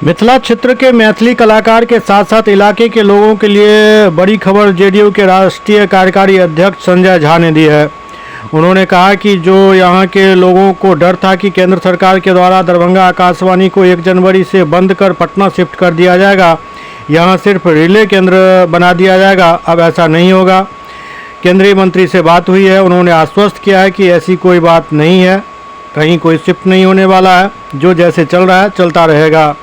मिथिला क्षेत्र के मैथिली कलाकार के साथ साथ इलाके के लोगों के लिए बड़ी खबर जेडीयू के राष्ट्रीय कार्यकारी अध्यक्ष संजय झा ने दी है। उन्होंने कहा कि जो यहां के लोगों को डर था कि केंद्र सरकार के द्वारा दरभंगा आकाशवाणी को 1 जनवरी से बंद कर पटना शिफ्ट कर दिया जाएगा, यहां सिर्फ रिले केंद्र बना दिया जाएगा। अब ऐसा नहीं होगा। केंद्रीय मंत्री से बात हुई है, उन्होंने आश्वस्त किया है कि ऐसी कोई बात नहीं है, कहीं कोई शिफ्ट नहीं होने वाला है, जो जैसे चल रहा है चलता रहेगा।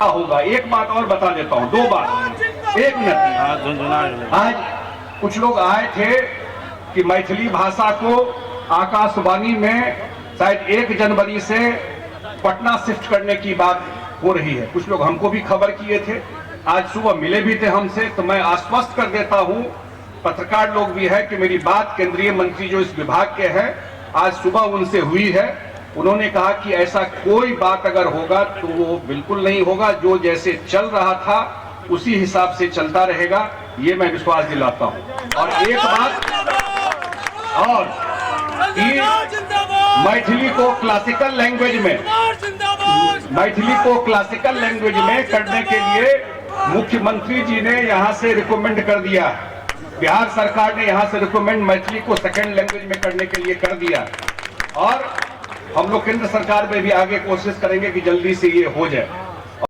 होगा। एक बात और बता देता हूँ, 2 बात, 1 मिनट। आज कुछ लोग आए थे कि मैथिली भाषा को आकाशवाणी में शायद 1 जनवरी से पटना शिफ्ट करने की बात हो रही है। कुछ लोग हमको भी खबर किए थे, आज सुबह मिले भी थे हमसे। तो मैं आश्वस्त कर देता हूँ, पत्रकार लोग भी है, कि मेरी बात केंद्रीय मंत्री जो इस विभाग के हैं, आज सुबह उनसे हुई है। उन्होंने कहा कि ऐसा कोई बात अगर होगा तो वो बिल्कुल नहीं होगा, जो जैसे चल रहा था उसी हिसाब से चलता रहेगा, ये मैं विश्वास दिलाता हूं। और एक बात और, मैथिली को क्लासिकल लैंग्वेज में करने के लिए मुख्यमंत्री जी ने यहां से रिकमेंड कर दिया। बिहार सरकार ने यहां से रिकमेंड मैथिली को सेकेंड लैंग्वेज में करने के लिए कर दिया, और हम लोग केंद्र सरकार में भी आगे कोशिश करेंगे कि जल्दी से ये हो जाए।